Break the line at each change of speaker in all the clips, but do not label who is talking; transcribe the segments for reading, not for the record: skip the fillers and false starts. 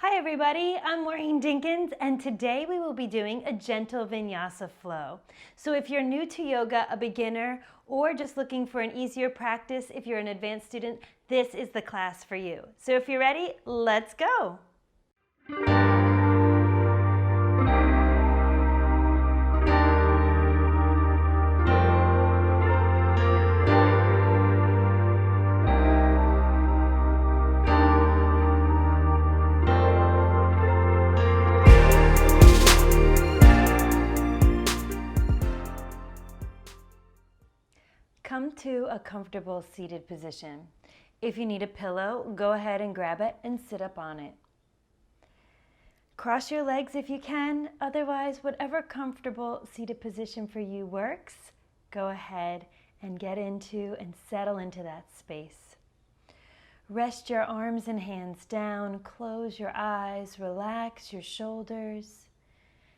Hi everybody, I'm Maureen Teaches, and today we will be doing a gentle Vinyasa flow. So if you're new to yoga, a beginner, or just looking for an easier practice if you're an advanced student, this is the class for you. So if you're ready, let's go. Come to a comfortable seated position. If you need a pillow, go ahead and grab it and sit up on it. Cross your legs if you can, otherwise whatever comfortable seated position for you works, go ahead and get into and settle into that space. Rest your arms and hands down, close your eyes, relax your shoulders,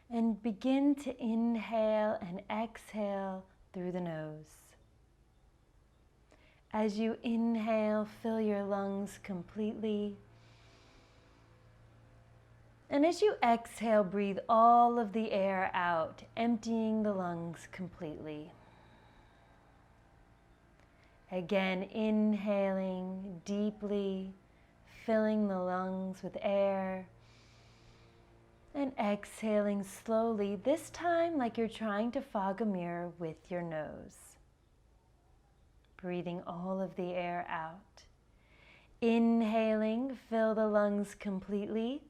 and begin to inhale and exhale through the nose. As you inhale, fill your lungs completely. And as you exhale, breathe all of the air out, emptying the lungs completely. Again, inhaling deeply, filling the lungs with air, and exhaling slowly, this time like you're trying to fog a mirror with your nose. Breathing all of the air out. Inhaling, fill the lungs completely.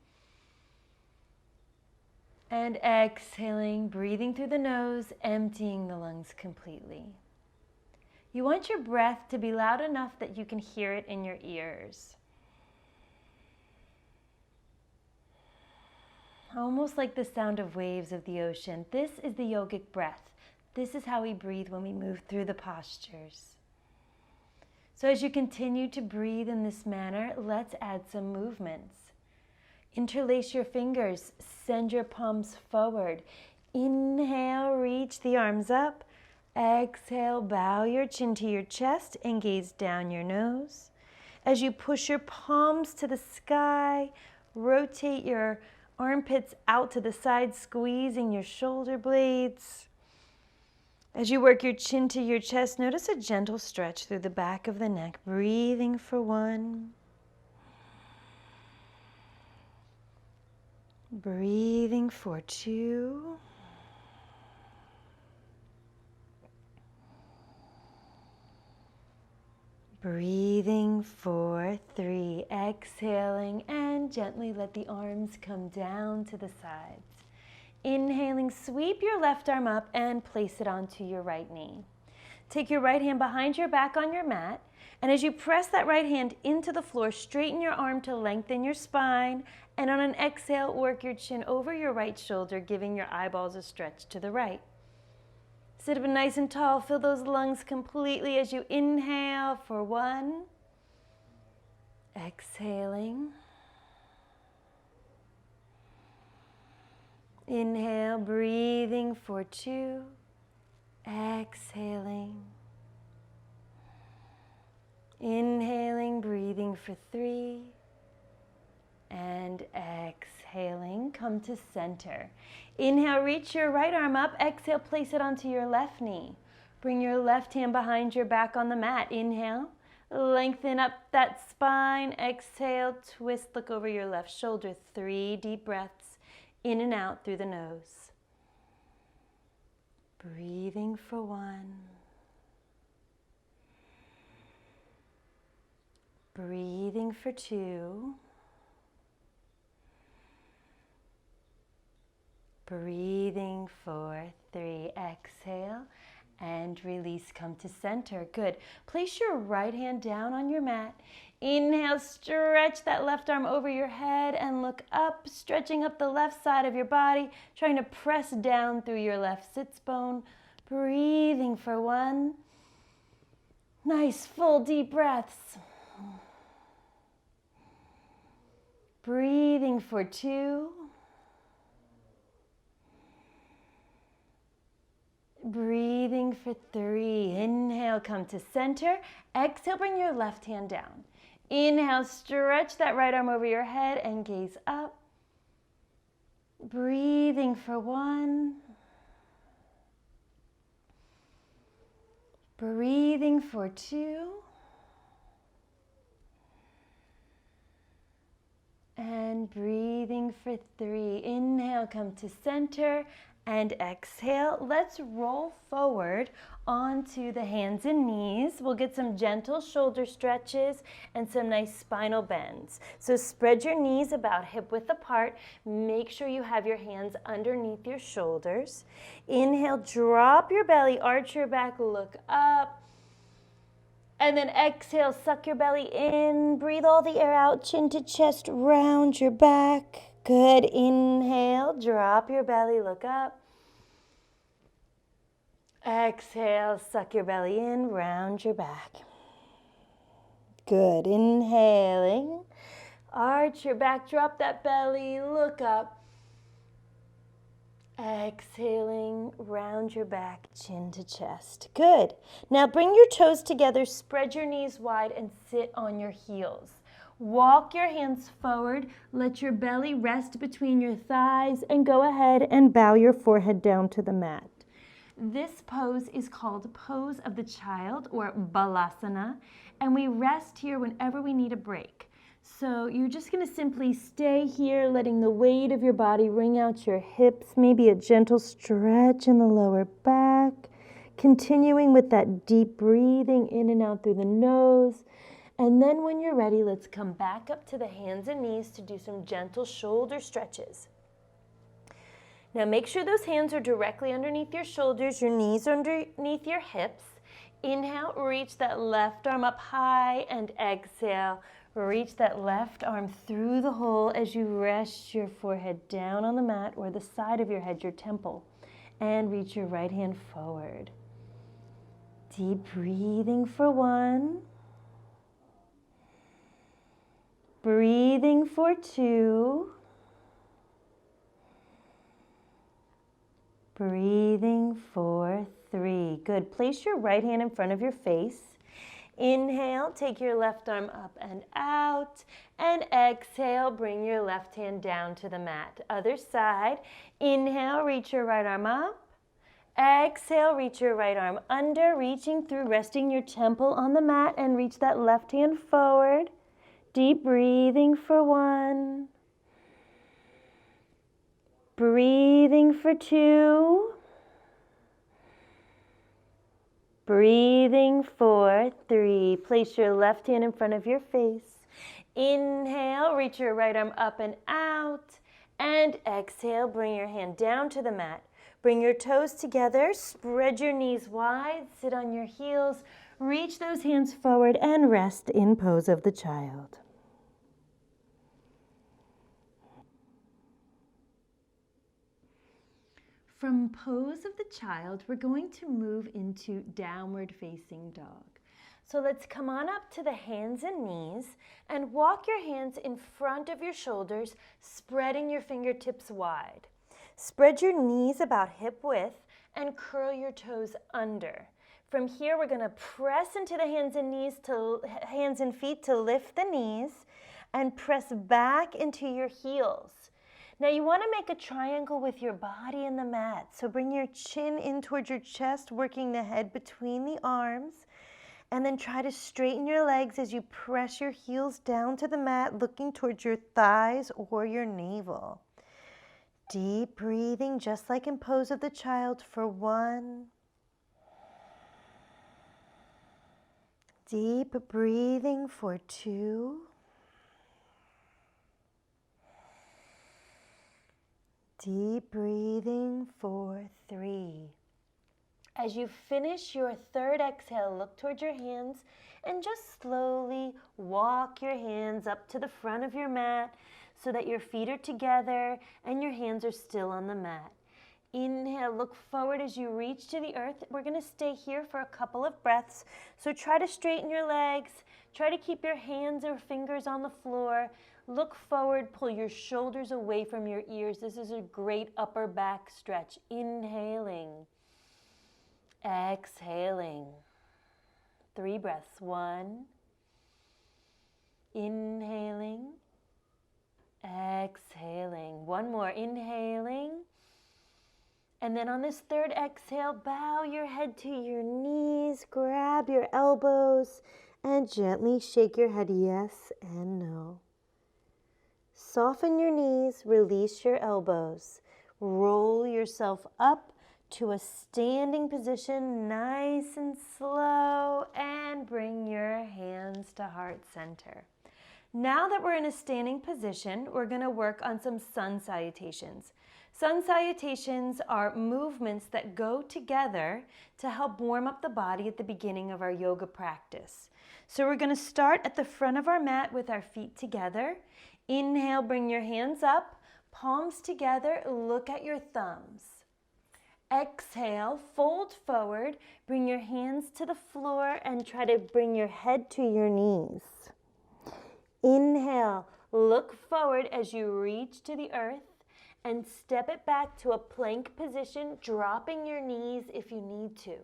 And exhaling, breathing through the nose, emptying the lungs completely. You want your breath to be loud enough that you can hear it in your ears. Almost like the sound of waves of the ocean. This is the yogic breath. This is how we breathe when we move through the postures. So as you continue to breathe in this manner, let's add some movements. Interlace your fingers, send your palms forward. Inhale, reach the arms up. Exhale, bow your chin to your chest and gaze down your nose. As you push your palms to the sky, rotate your armpits out to the side, squeezing your shoulder blades. As you work your chin to your chest, notice a gentle stretch through the back of the neck, breathing for 1. Breathing for 2. Breathing for 3. Exhaling and gently let the arms come down to the sides. Inhaling, sweep your left arm up and place it onto your right knee. Take your right hand behind your back on your mat, and as you press that right hand into the floor, straighten your arm to lengthen your spine, and on an exhale, work your chin over your right shoulder, giving your eyeballs a stretch to the right. Sit up nice and tall, fill those lungs completely as you inhale for 1. Exhaling. Inhale, breathing for 2. Exhaling. Inhaling, breathing for 3. And exhaling, come to center. Inhale, reach your right arm up. Exhale, place it onto your left knee. Bring your left hand behind your back on the mat. Inhale, lengthen up that spine. Exhale, twist, look over your left shoulder. 3 deep breaths. In and out through the nose. Breathing for 1. Breathing for 2. Breathing for 3. Exhale and release. Come to center. Good. Place your right hand down on your mat. Inhale, stretch that left arm over your head and look up, stretching up the left side of your body, trying to press down through your left sits bone. Breathing for 1. Nice, full, deep breaths. Breathing for 2. Breathing for 3. Inhale, come to center. Exhale, bring your left hand down. Inhale, stretch that right arm over your head and gaze up. Breathing for 1. Breathing for 2. And breathing for 3. Inhale, come to center and exhale. Let's roll forward onto the hands and knees. We'll get some gentle shoulder stretches and some nice spinal bends. So spread your knees about hip width apart. Make sure you have your hands underneath your shoulders. Inhale, drop your belly, arch your back, look up. And then exhale, suck your belly in, breathe all the air out, chin to chest, round your back. Good, inhale, drop your belly, look up. Exhale, suck your belly in, round your back. Good, inhaling, arch your back, drop that belly, look up. Exhaling, round your back, chin to chest. Good. Now bring your toes together, spread your knees wide, and sit on your heels. Walk your hands forward, let your belly rest between your thighs, and go ahead and bow your forehead down to the mat. This pose is called Pose of the Child, or Balasana, and we rest here whenever we need a break. So you're just going to simply stay here, letting the weight of your body wring out your hips, maybe a gentle stretch in the lower back, continuing with that deep breathing in and out through the nose. And then when you're ready, let's come back up to the hands and knees to do some gentle shoulder stretches. Now make sure those hands are directly underneath your shoulders, your knees underneath your hips. Inhale, reach that left arm up high, and exhale. Reach that left arm through the hole as you rest your forehead down on the mat or the side of your head, your temple, and reach your right hand forward. Deep breathing for 1. Breathing for 2. Breathing for 3. Good. Place your right hand in front of your face. Inhale, take your left arm up and out, and exhale, bring your left hand down to the mat. Other side. Inhale, reach your right arm up. Exhale, reach your right arm under, reaching through, resting your temple on the mat, and reach that left hand forward. Deep breathing for 1. Breathing for 2. Breathing for 3. Place your left hand in front of your face. Inhale, reach your right arm up and out. And exhale, bring your hand down to the mat. Bring your toes together, spread your knees wide, sit on your heels, reach those hands forward, and rest in Pose of the Child. From Pose of the Child, we're going to move into Downward Facing Dog. So let's come on up to the hands and knees and walk your hands in front of your shoulders, spreading your fingertips wide. Spread your knees about hip width and curl your toes under. From here, we're going to press into the hands and feet to lift the knees and press back into your heels. Now you want to make a triangle with your body and the mat. So bring your chin in towards your chest, working the head between the arms. And then try to straighten your legs as you press your heels down to the mat, looking towards your thighs or your navel. Deep breathing, just like in Pose of the Child, for 1. Deep breathing for 2. Deep breathing for 3. As you finish your third exhale, look towards your hands and just slowly walk your hands up to the front of your mat so that your feet are together and your hands are still on the mat. Inhale, look forward as you reach to the earth. We're going to stay here for a couple of breaths. So try to straighten your legs. Try to keep your hands or fingers on the floor. Look forward, pull your shoulders away from your ears. This is a great upper back stretch. Inhaling. Exhaling. 3 breaths. 1, Inhaling, exhaling. One more, inhaling. And then on this third exhale, bow your head to your knees, grab your elbows, and gently shake your head yes and no. Soften your knees, release your elbows. Roll yourself up to a standing position, nice and slow, and bring your hands to heart center. Now that we're in a standing position, we're going to work on some sun salutations. Sun salutations are movements that go together to help warm up the body at the beginning of our yoga practice. So we're going to start at the front of our mat with our feet together. Inhale, bring your hands up, palms together, look at your thumbs. Exhale, fold forward, bring your hands to the floor and try to bring your head to your knees. Inhale, look forward as you reach to the earth and step it back to a plank position, dropping your knees if you need to.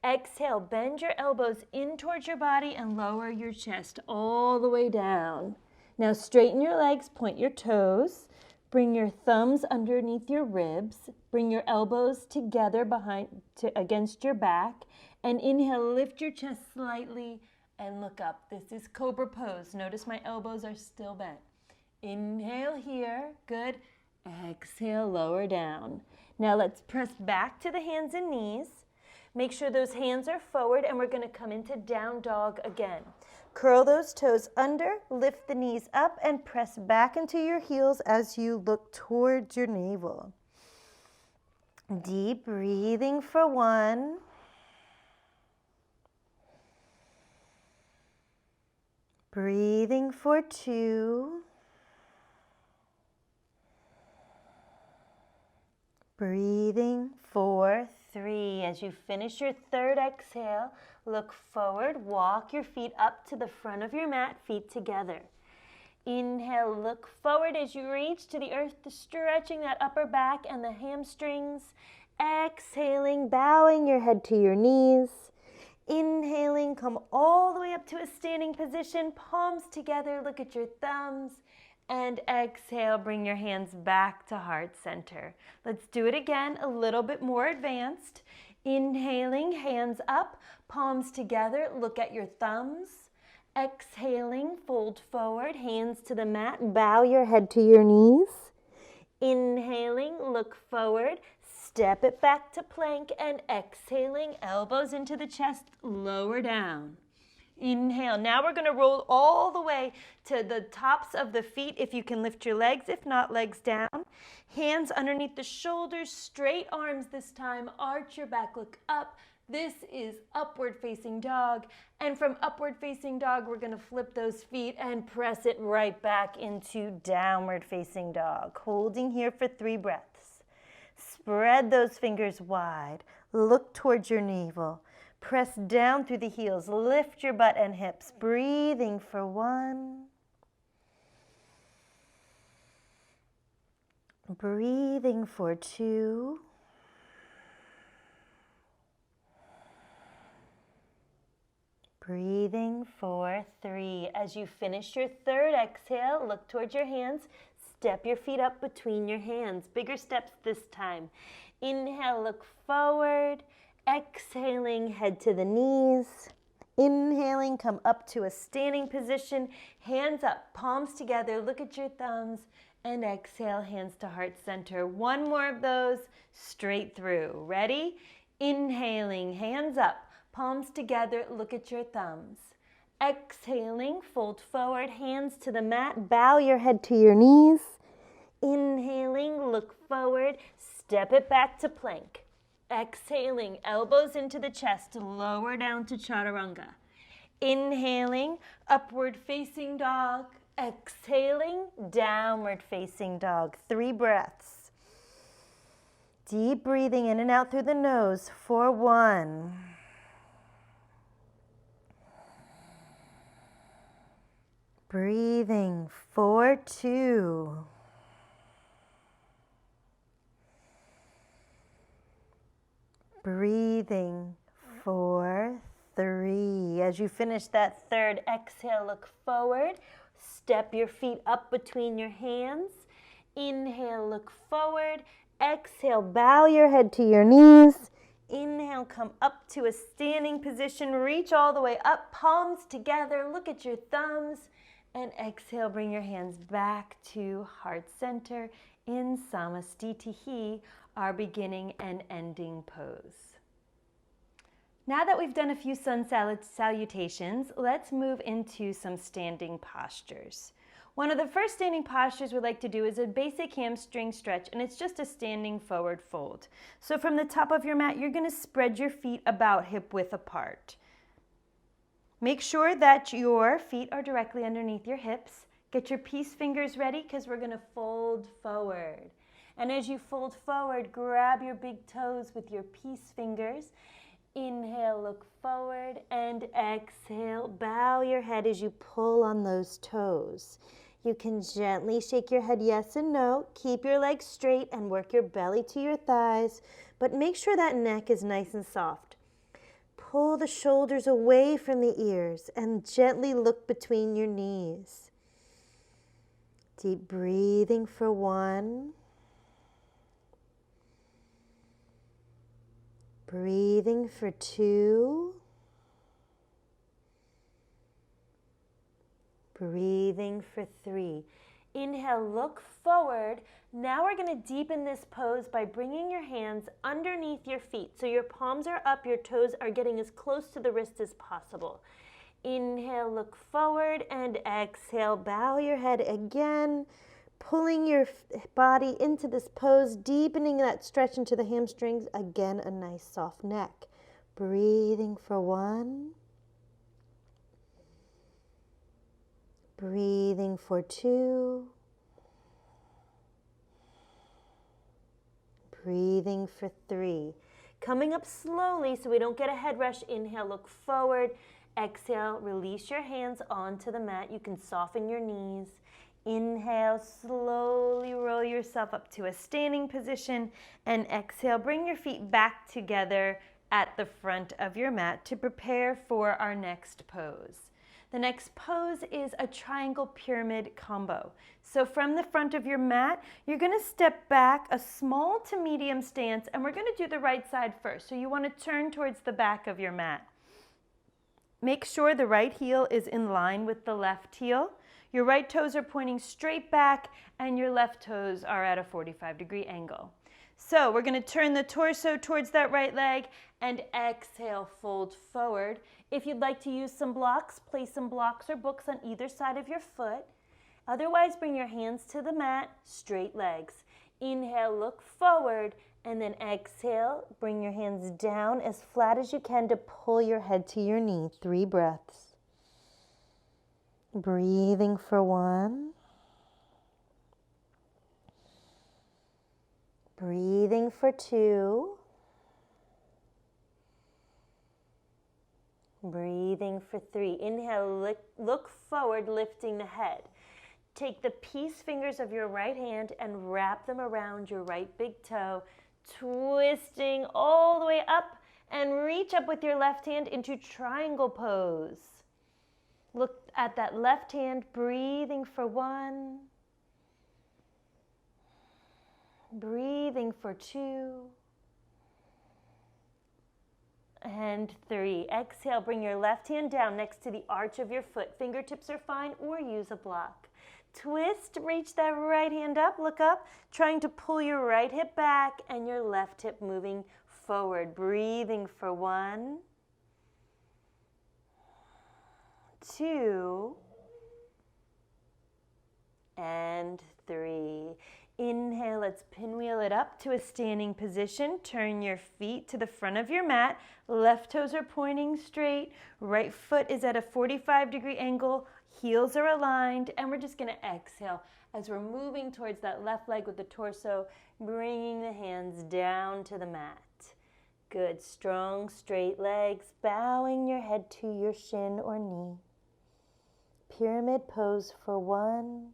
Exhale, bend your elbows in towards your body and lower your chest all the way down. Now straighten your legs, point your toes, bring your thumbs underneath your ribs, bring your elbows together against your back, and inhale, lift your chest slightly and look up. This is Cobra Pose. Notice my elbows are still bent. Inhale here, good. Exhale, lower down. Now let's press back to the hands and knees. Make sure those hands are forward and we're going to come into down dog again. Curl those toes under, lift the knees up and press back into your heels as you look towards your navel. Deep breathing for 1. Breathing for 2. Breathing for 3. As you finish your third exhale, look forward, walk your feet up to the front of your mat, feet together. Inhale, look forward as you reach to the earth, stretching that upper back and the hamstrings. Exhaling, bowing your head to your knees. Inhaling, come all the way up to a standing position, palms together, look at your thumbs. And exhale, bring your hands back to heart center. Let's do it again, a little bit more advanced. Inhaling, hands up, palms together, look at your thumbs. Exhaling, fold forward, hands to the mat, bow your head to your knees. Inhaling, look forward, step it back to plank, and exhaling, elbows into the chest, lower down. Inhale. Now we're going to roll all the way to the tops of the feet if you can lift your legs. If not, legs down. Hands underneath the shoulders, straight arms this time. Arch your back, look up. This is upward facing dog. And from upward facing dog, we're going to flip those feet and press it right back into downward facing dog. Holding here for 3 breaths. Spread those fingers wide. Look towards your navel. Press down through the heels. Lift your butt and hips. Breathing for 1. Breathing for 2. Breathing for 3. As you finish your third exhale, look towards your hands. Step your feet up between your hands. Bigger steps this time. Inhale, look forward. Exhaling, head to the knees. Inhaling, come up to a standing position. Hands up, palms together, look at your thumbs. And exhale, hands to heart center. 1 more of those, straight through. Ready? Inhaling, hands up, palms together, look at your thumbs. Exhaling, fold forward, hands to the mat, bow your head to your knees. Inhaling, look forward, step it back to plank. Exhaling, elbows into the chest, lower down to chaturanga. Inhaling, upward facing dog. Exhaling, downward facing dog. 3 breaths. Deep breathing in and out through the nose for 1. Breathing for 2. Breathing for 3. As you finish that third exhale, look forward. Step your feet up between your hands. Inhale, look forward. Exhale, bow your head to your knees. Inhale, come up to a standing position. Reach all the way up, palms together. Look at your thumbs. And exhale, bring your hands back to heart center in Samastitihi, our beginning and ending pose. Now that we've done a few sun salutations, let's move into some standing postures. One of the first standing postures we like to do is a basic hamstring stretch, and it's just a standing forward fold. So from the top of your mat, you're going to spread your feet about hip width apart. Make sure that your feet are directly underneath your hips. Get your peace fingers ready because we're going to fold forward. And as you fold forward, grab your big toes with your peace fingers. Inhale, look forward, and exhale, bow your head as you pull on those toes. You can gently shake your head yes and no. Keep your legs straight and work your belly to your thighs, but make sure that neck is nice and soft. Pull the shoulders away from the ears and gently look between your knees. Deep breathing for 1. Breathing for 2. Breathing for 3. Inhale, look forward. Now we're going to deepen this pose by bringing your hands underneath your feet. So your palms are up, your toes are getting as close to the wrist as possible. Inhale, look forward, and exhale, bow your head again. Pulling your body into this pose, deepening that stretch into the hamstrings. Again, a nice soft neck. Breathing for 1. Breathing for 2. Breathing for 3. Coming up slowly so we don't get a head rush. Inhale, look forward. Exhale, release your hands onto the mat. You can soften your knees. Inhale, slowly roll yourself up to a standing position, and exhale, bring your feet back together at the front of your mat to prepare for our next pose. The next pose is a triangle pyramid combo. So from the front of your mat, you're going to step back a small to medium stance, and we're going to do the right side first. So you want to turn towards the back of your mat. Make sure the right heel is in line with the left heel. Your right toes are pointing straight back and your left toes are at a 45-degree angle. So we're going to turn the torso towards that right leg and exhale, fold forward. If you'd like to use some blocks, place some blocks or books on either side of your foot. Otherwise, bring your hands to the mat, straight legs. Inhale, look forward, and then exhale, bring your hands down as flat as you can to pull your head to your knee. 3 breaths. Breathing for 1. Breathing for 2. Breathing for 3. Inhale, look forward, lifting the head. Take the peace fingers of your right hand and wrap them around your right big toe, twisting all the way up, and reach up with your left hand into triangle pose. Look at that left hand, breathing for 1. Breathing for 2. And 3. Exhale, bring your left hand down next to the arch of your foot. Fingertips are fine, or use a block. Twist, reach that right hand up, look up, trying to pull your right hip back and your left hip moving forward. Breathing for 1, 2, and 3. Inhale, let's pinwheel it up to a standing position. Turn your feet to the front of your mat. Left toes are pointing straight. Right foot is at a 45-degree angle. Heels are aligned. And we're just going to exhale as we're moving towards that left leg with the torso, bringing the hands down to the mat. Good, strong, straight legs, bowing your head to your shin or knee. Pyramid pose for 1.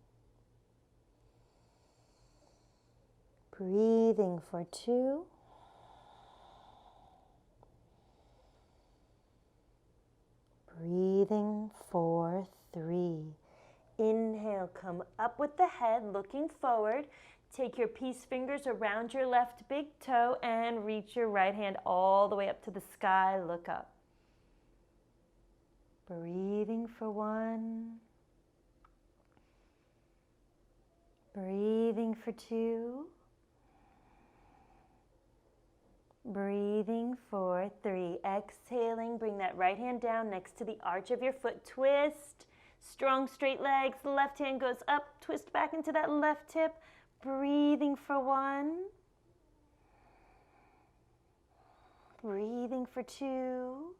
Breathing for 2. Breathing for 3. Inhale, come up with the head, looking forward. Take your peace fingers around your left big toe and reach your right hand all the way up to the sky. Look up. Breathing for 1. Breathing for 2. Breathing for 3. Exhaling, bring that right hand down next to the arch of your foot. Twist. Strong straight legs. The left hand goes up. Twist back into that left hip. Breathing for 1. Breathing for 2.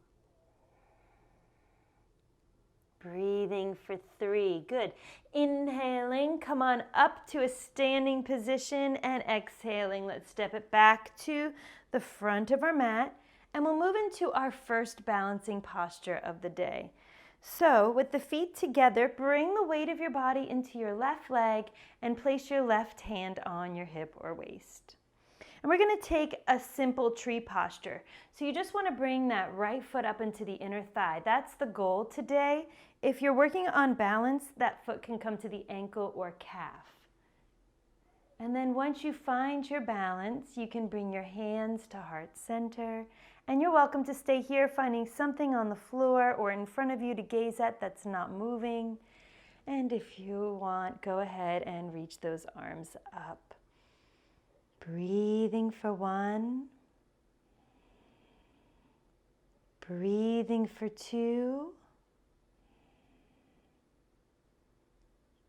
Breathing for 3. Good. Inhaling, come on up to a standing position, and exhaling. Let's step it back to the front of our mat, and we'll move into our first balancing posture of the day. So with the feet together, bring the weight of your body into your left leg and place your left hand on your hip or waist. And we're going to take a simple tree posture. So you just want to bring that right foot up into the inner thigh. That's the goal today. If you're working on balance, that foot can come to the ankle or calf. And then once you find your balance, you can bring your hands to heart center. And you're welcome to stay here, finding something on the floor or in front of you to gaze at that's not moving. And if you want, go ahead and reach those arms up. Breathing for 1. Breathing for 2.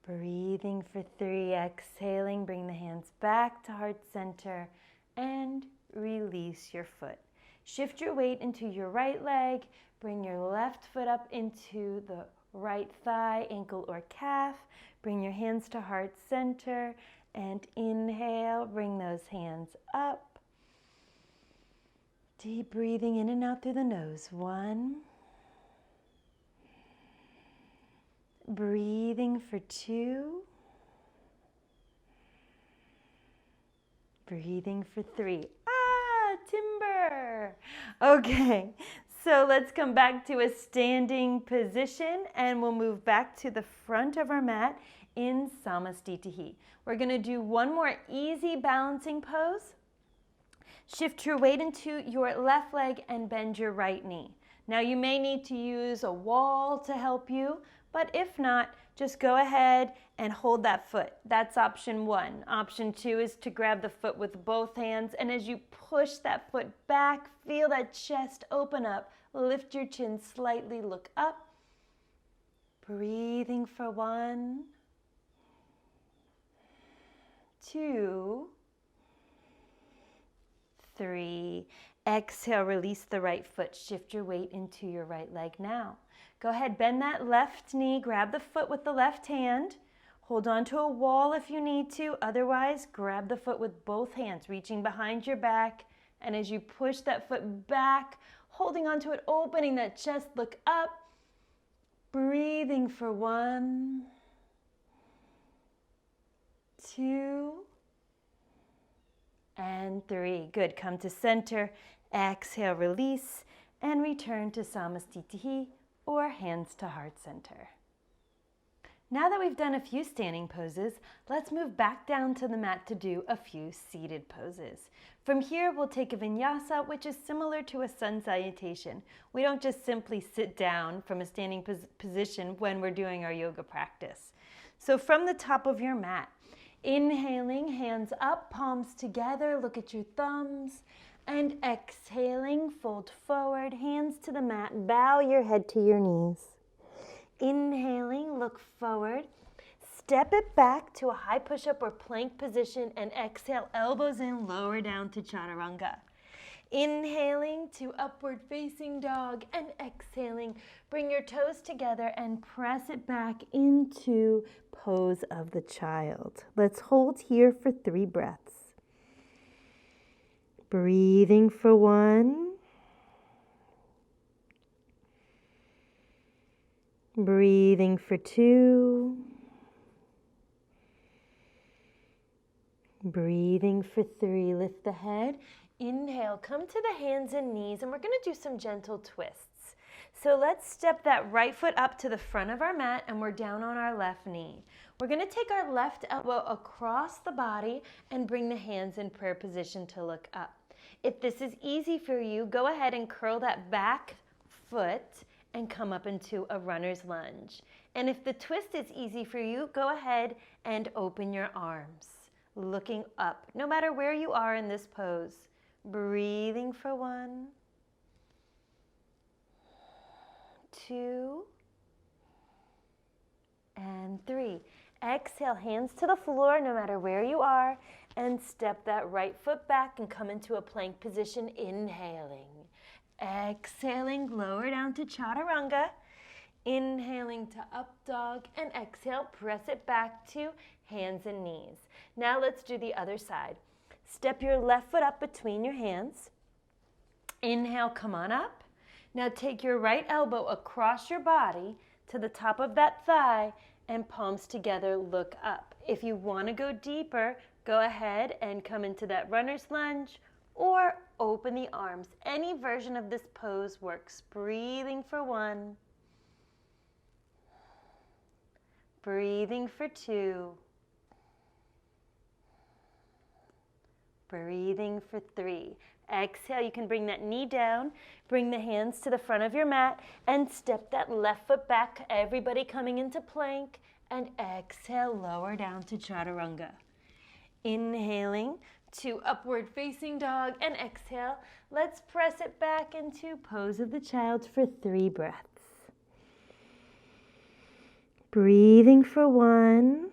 Breathing for 3. Exhaling, bring the hands back to heart center and release your foot. Shift your weight into your right leg. Bring your left foot up into the right thigh, ankle, or calf. Bring your hands to heart center and inhale. Bring those hands up. Deep breathing in and out through the nose. 1. Breathing for 2. Breathing for 3. Timber. Okay, so let's come back to a standing position and we'll move back to the front of our mat in Samastitihi. We're going to do one more easy balancing pose. Shift your weight into your left leg and bend your right knee. Now you may need to use a wall to help you, but if not, just go ahead and hold that foot. That's option 1. Option 2 is to grab the foot with both hands, and as you push that foot back, feel that chest open up. Lift your chin slightly, look up. Breathing for 1, 2, 3. Exhale, release the right foot. Shift your weight into your right leg now. Go ahead, bend that left knee, grab the foot with the left hand. Hold on to a wall if you need to. Otherwise, grab the foot with both hands, reaching behind your back. And as you push that foot back, holding on to it, opening that chest, look up. Breathing for 1, 2, and 3. Good. Come to center. Exhale, release, and return to Samastitihi, or hands to heart center. Now that we've done a few standing poses, let's move back down to the mat to do a few seated poses. From here, we'll take a Vinyasa, which is similar to a sun salutation. We don't just simply sit down from a standing position when we're doing our yoga practice. So from the top of your mat, inhaling, hands up, palms together, look at your thumbs. And exhaling, fold forward, hands to the mat, bow your head to your knees. Inhaling, look forward, step it back to a high push-up or plank position, and exhale, elbows in, lower down to chaturanga. Inhaling to upward facing dog, and exhaling, bring your toes together and press it back into pose of the child. Let's hold here for 3 breaths. Breathing for 1. Breathing for 2. Breathing for 3. Lift the head. Inhale, come to the hands and knees, and we're going to do some gentle twists. So let's step that right foot up to the front of our mat and we're down on our left knee. We're going to take our left elbow across the body and bring the hands in prayer position to look up. If this is easy for you, go ahead and curl that back foot and come up into a runner's lunge. And if the twist is easy for you, go ahead and open your arms, looking up, no matter where you are in this pose. Breathing for 1, 2, and 3. Exhale, hands to the floor no matter where you are, and step that right foot back and come into a plank position, inhaling. Exhaling, lower down to chaturanga. Inhaling to up dog, and exhale, press it back to hands and knees. Now let's do the other side. Step your left foot up between your hands. Inhale, come on up. Now take your right elbow across your body to the top of that thigh and palms together, look up. If you want to go deeper, go ahead and come into that runner's lunge or open the arms. Any version of this pose works. Breathing for 1. Breathing for 2. Breathing for 3. Exhale, you can bring that knee down, bring the hands to the front of your mat, and step that left foot back, everybody coming into plank, and exhale, lower down to chaturanga. Inhaling to upward facing dog, and exhale, let's press it back into pose of the child for 3 breaths. Breathing for 1.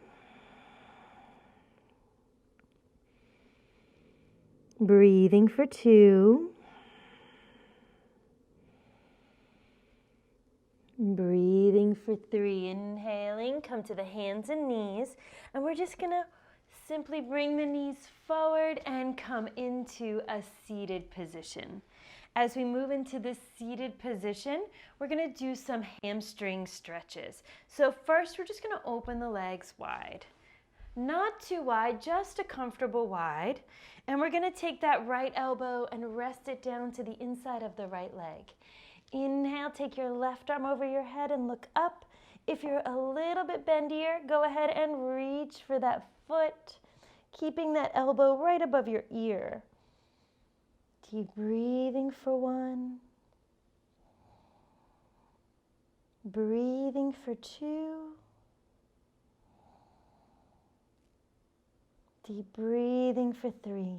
Breathing for 2. Breathing for 3. Inhaling, come to the hands and knees, and we're just gonna simply bring the knees forward and come into a seated position. As we move into this seated position, we're gonna do some hamstring stretches. So first, we're just gonna open the legs wide. Not too wide, just a comfortable wide. And we're gonna take that right elbow and rest it down to the inside of the right leg. Inhale, take your left arm over your head and look up. If you're a little bit bendier, go ahead and reach for that foot, keeping that elbow right above your ear. Keep breathing for 1. Breathing for 2. Deep breathing for 3.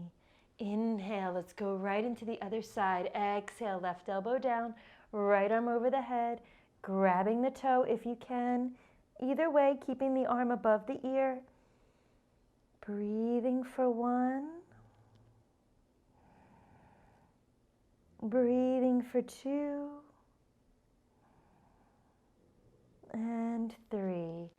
Inhale, let's go right into the other side. Exhale, left elbow down, right arm over the head, grabbing the toe if you can. Either way, keeping the arm above the ear. Breathing for 1. Breathing for 2. And 3.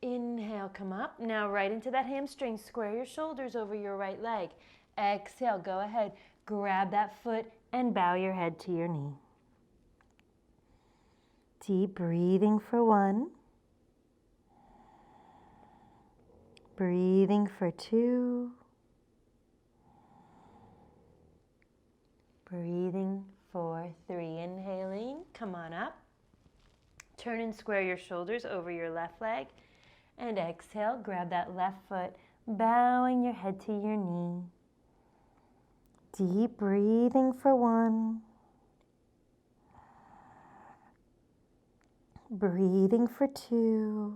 Inhale, come up. Now right into that hamstring. Square your shoulders over your right leg. Exhale, go ahead. Grab that foot and bow your head to your knee. Deep breathing for 1. Breathing for 2. Breathing for 3. Inhaling, come on up. Turn and square your shoulders over your left leg. And exhale, grab that left foot, bowing your head to your knee. Deep breathing for 1. Breathing for 2.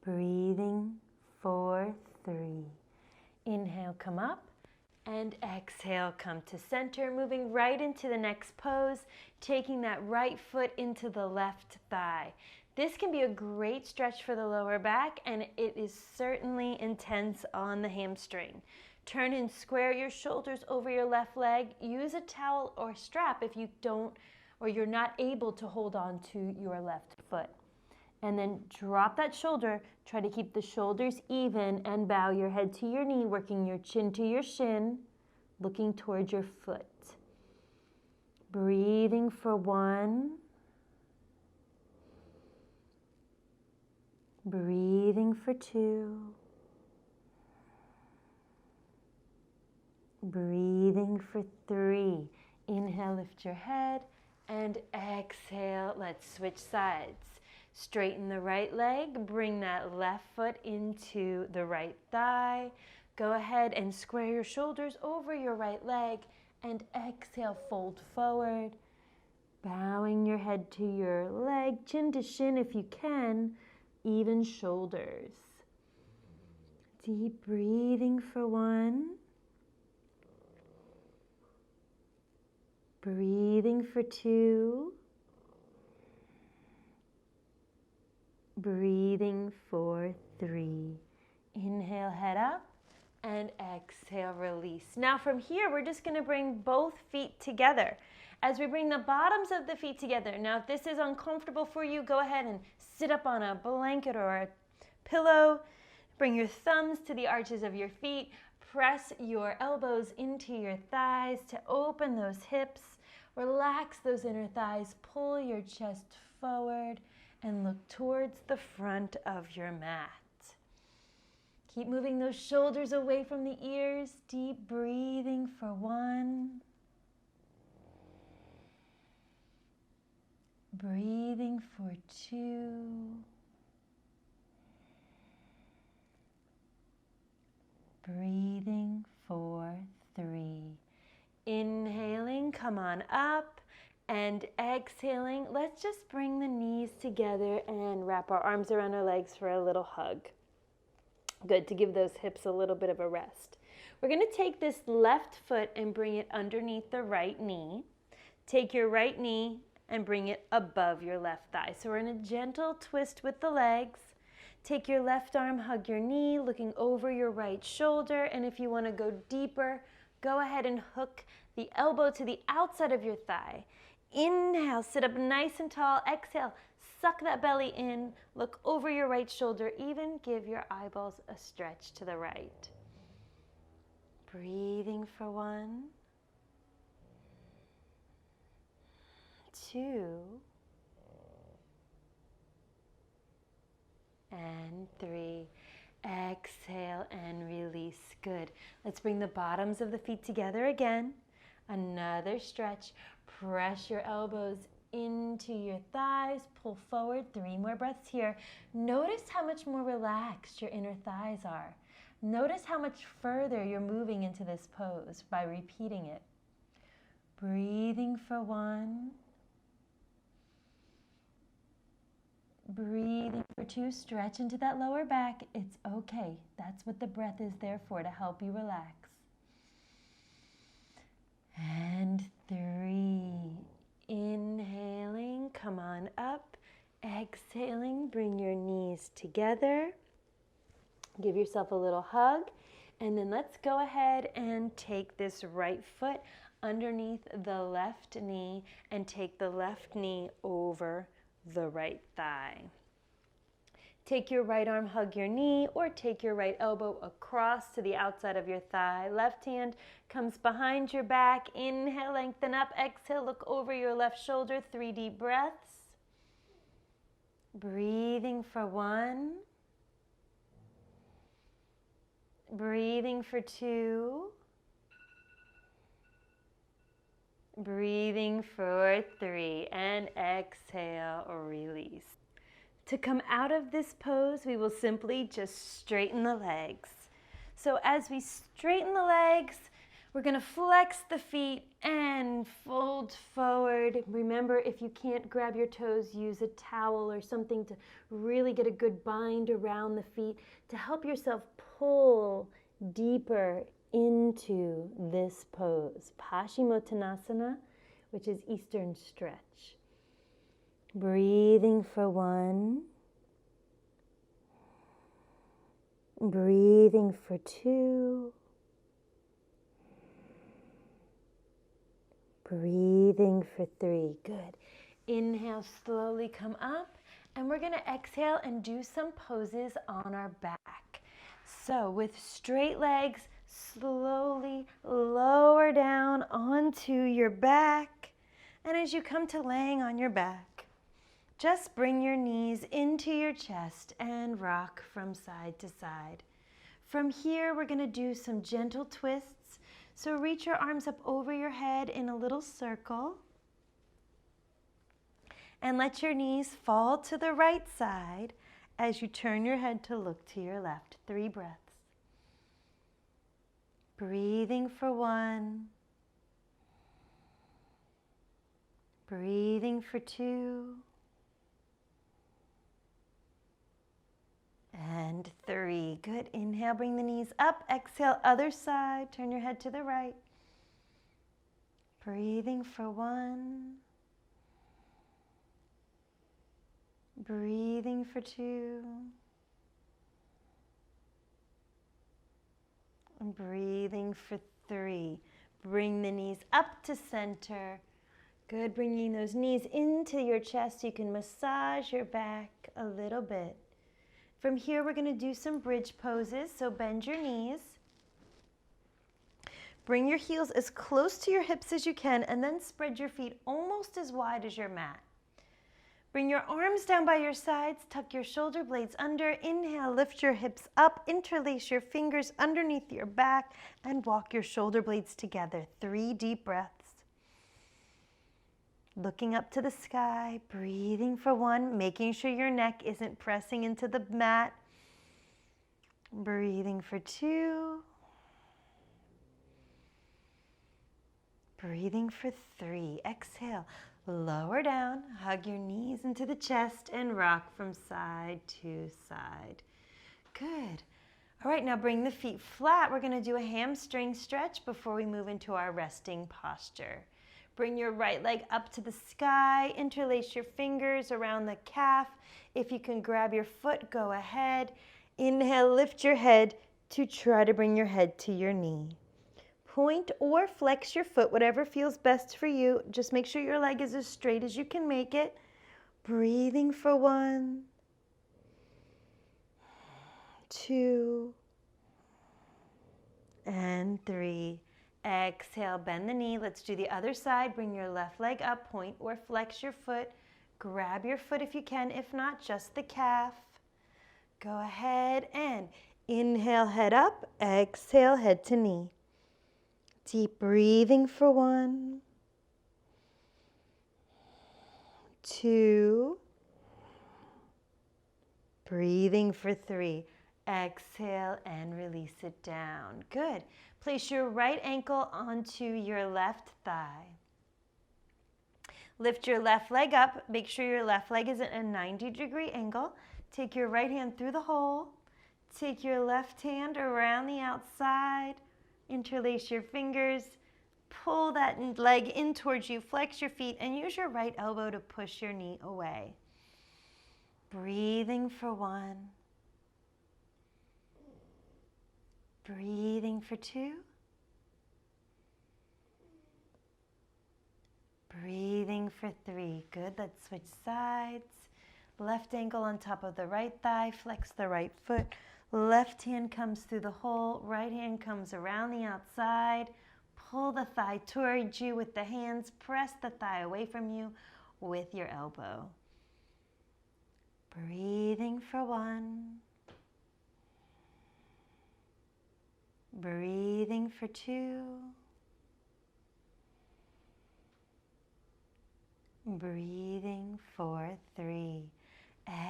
Breathing for 3. Inhale, come up. And exhale, come to center, moving right into the next pose, taking that right foot into the left thigh. This can be a great stretch for the lower back, and it is certainly intense on the hamstring. Turn and square your shoulders over your left leg. Use a towel or strap if you don't, or you're not able to hold on to your left foot. And then drop that shoulder. Try to keep the shoulders even and bow your head to your knee, working your chin to your shin, looking towards your foot. Breathing for 1. Breathing for 2. Breathing for 3. Inhale, lift your head, and exhale, let's switch sides. Straighten the right leg, bring that left foot into the right thigh. Go ahead and square your shoulders over your right leg, and exhale, fold forward. Bowing your head to your leg, chin to shin if you can, even shoulders. Deep breathing for 1. Breathing for 2. Breathing for 3. Inhale, head up, and exhale, release. Now from here, we're just going to bring both feet together. As we bring the bottoms of the feet together. Now, if this is uncomfortable for you, go ahead and sit up on a blanket or a pillow. Bring your thumbs to the arches of your feet. Press your elbows into your thighs to open those hips. Relax those inner thighs. Pull your chest forward and look towards the front of your mat. Keep moving those shoulders away from the ears. Deep breathing for 1. Breathing for 2. Breathing for 3. Inhaling, come on up, and exhaling. Let's just bring the knees together and wrap our arms around our legs for a little hug. Good, to give those hips a little bit of a rest. We're going to take this left foot and bring it underneath the right knee. Take your right knee and bring it above your left thigh. So we're in a gentle twist with the legs. Take your left arm, hug your knee, looking over your right shoulder. And if you want to go deeper, go ahead and hook the elbow to the outside of your thigh. Inhale, sit up nice and tall. Exhale, suck that belly in. Look over your right shoulder. Even give your eyeballs a stretch to the right. Breathing for 1. 2. And 3. Exhale and release. Good. Let's bring the bottoms of the feet together again. Another stretch. Press your elbows into your thighs. Pull forward. 3 more breaths here. Notice how much more relaxed your inner thighs are. Notice how much further you're moving into this pose by repeating it. Breathing for 1. Breathing for 2, stretch into that lower back. It's okay. That's what the breath is there for, to help you relax. And 3. Inhaling, come on up. Exhaling, bring your knees together. Give yourself a little hug. And then let's go ahead and take this right foot underneath the left knee and take the left knee over the right thigh. Take your right arm, hug your knee, or take your right elbow across to the outside of your thigh. Left hand comes behind your back. Inhale, lengthen up. Exhale, look over your left shoulder. 3 deep breaths. Breathing for 1. Breathing for 2. Breathing for 3. And exhale, release. To come out of this pose, we will simply just straighten the legs. So as we straighten the legs, we're going to flex the feet and fold forward. Remember, if you can't grab your toes, use a towel or something to really get a good bind around the feet to help yourself pull deeper into this pose. Paschimottanasana, which is Eastern stretch. Breathing for 1. Breathing for 2. Breathing for 3. Good. Inhale, slowly come up, and we're going to exhale and do some poses on our back. So with straight legs, slowly lower down onto your back. And as you come to laying on your back, just bring your knees into your chest and rock from side to side. From here, we're going to do some gentle twists. So reach your arms up over your head in a little circle. And let your knees fall to the right side as you turn your head to look to your left. 3 breaths. Breathing for 1. Breathing for 2. And 3. Good. Inhale, bring the knees up. Exhale, other side. Turn your head to the right. Breathing for 1. Breathing for 2. And breathing for 3. Bring the knees up to center. Good. Bringing those knees into your chest. You can massage your back a little bit. From here, we're going to do some bridge poses. So bend your knees. Bring your heels as close to your hips as you can, and then spread your feet almost as wide as your mat. Bring your arms down by your sides, tuck your shoulder blades under. Inhale, lift your hips up, interlace your fingers underneath your back, and walk your shoulder blades together. 3 deep breaths. Looking up to the sky, breathing for 1, making sure your neck isn't pressing into the mat. Breathing for 2. Breathing for 3. Exhale. Lower down, hug your knees into the chest and rock from side to side. Good. All right, now bring the feet flat. We're going to do a hamstring stretch before we move into our resting posture. Bring your right leg up to the sky. Interlace your fingers around the calf. If you can grab your foot, go ahead. Inhale, lift your head to try to bring your head to your knee. Point or flex your foot, whatever feels best for you. Just make sure your leg is as straight as you can make it. Breathing for 1, 2, and 3. Exhale, bend the knee. Let's do the other side. Bring your left leg up, point or flex your foot. Grab your foot if you can, if not, just the calf. Go ahead and inhale, head up. Exhale, head to knee. Deep breathing for 1, 2, breathing for 3. Exhale and release it down. Good. Place your right ankle onto your left thigh. Lift your left leg up. Make sure your left leg is at a 90-degree angle. Take your right hand through the hole. Take your left hand around the outside. Interlace your fingers, pull that leg in towards you, flex your feet, and use your right elbow to push your knee away. Breathing for 1. Breathing for 2. Breathing for 3. Good, let's switch sides. Left ankle on top of the right thigh, flex the right foot. Left hand comes through the hole, right hand comes around the outside. Pull the thigh towards you with the hands. Press the thigh away from you with your elbow. Breathing for 1. Breathing for 2. Breathing for 3.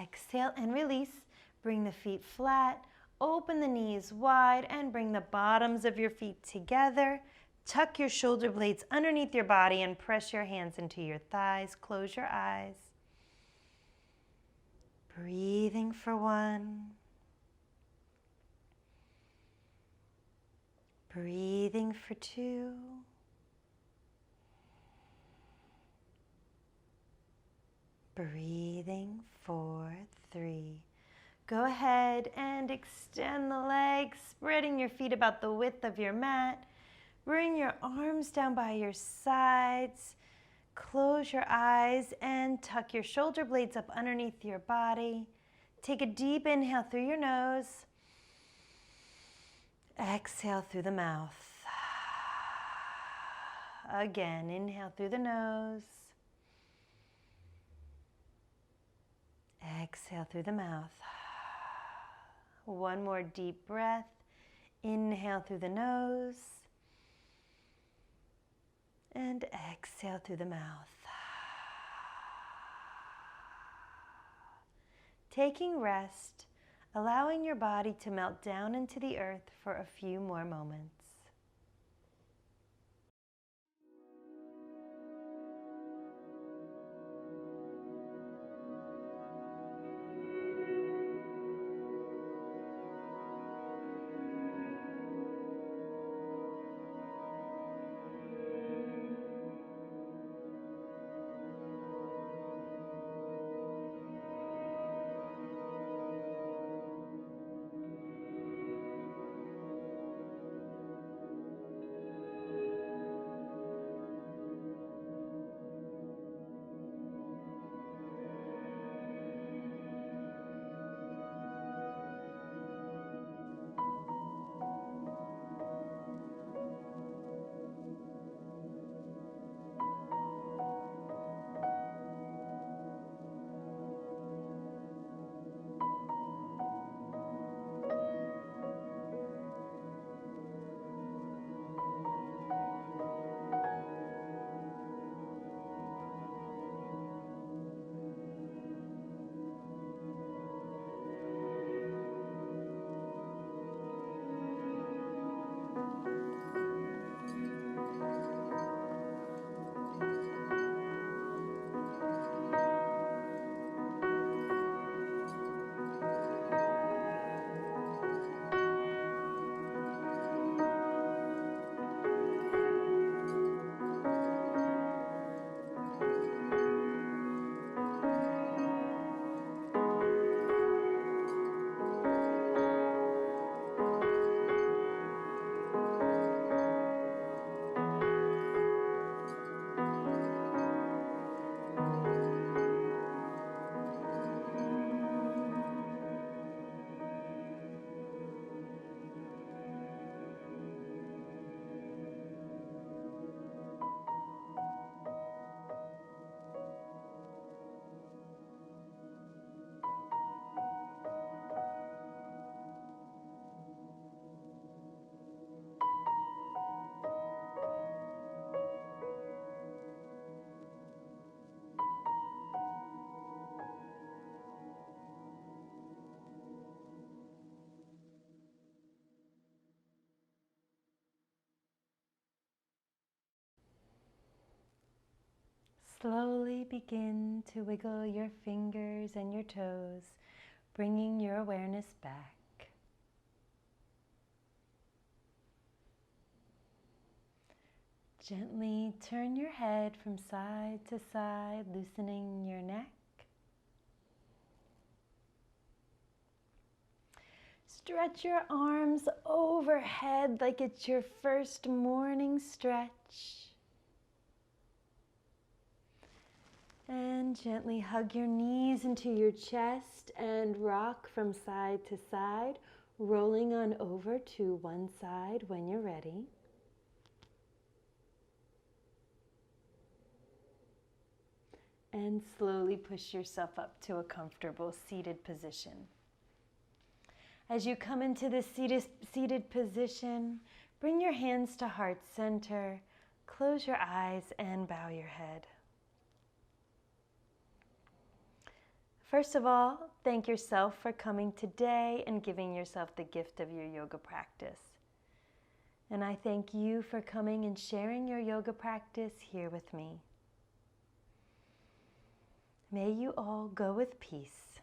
Exhale and release. Bring the feet flat. Open the knees wide and bring the bottoms of your feet together. Tuck your shoulder blades underneath your body and press your hands into your thighs. Close your eyes. Breathing for 1. Breathing for 2. Breathing for 3. Go ahead and extend the legs, spreading your feet about the width of your mat. Bring your arms down by your sides. Close your eyes and tuck your shoulder blades up underneath your body. Take a deep inhale through your nose. Exhale through the mouth. Again, inhale through the nose. Exhale through the mouth. One more deep breath. Inhale through the nose. And exhale through the mouth. Taking rest, allowing your body to melt down into the earth for a few more moments. Slowly begin to wiggle your fingers and your toes, bringing your awareness back. Gently turn your head from side to side, loosening your neck. Stretch your arms overhead like it's your first morning stretch. And gently hug your knees into your chest and rock from side to side, rolling on over to one side when you're ready. And slowly push yourself up to a comfortable seated position. As you come into this seated position, bring your hands to heart center, close your eyes and bow your head. First of all, thank yourself for coming today and giving yourself the gift of your yoga practice. And I thank you for coming and sharing your yoga practice here with me. May you all go with peace.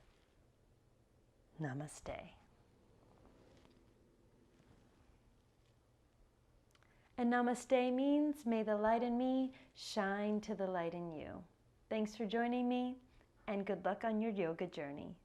Namaste. And namaste means, may the light in me shine to the light in you. Thanks for joining me, and good luck on your yoga journey.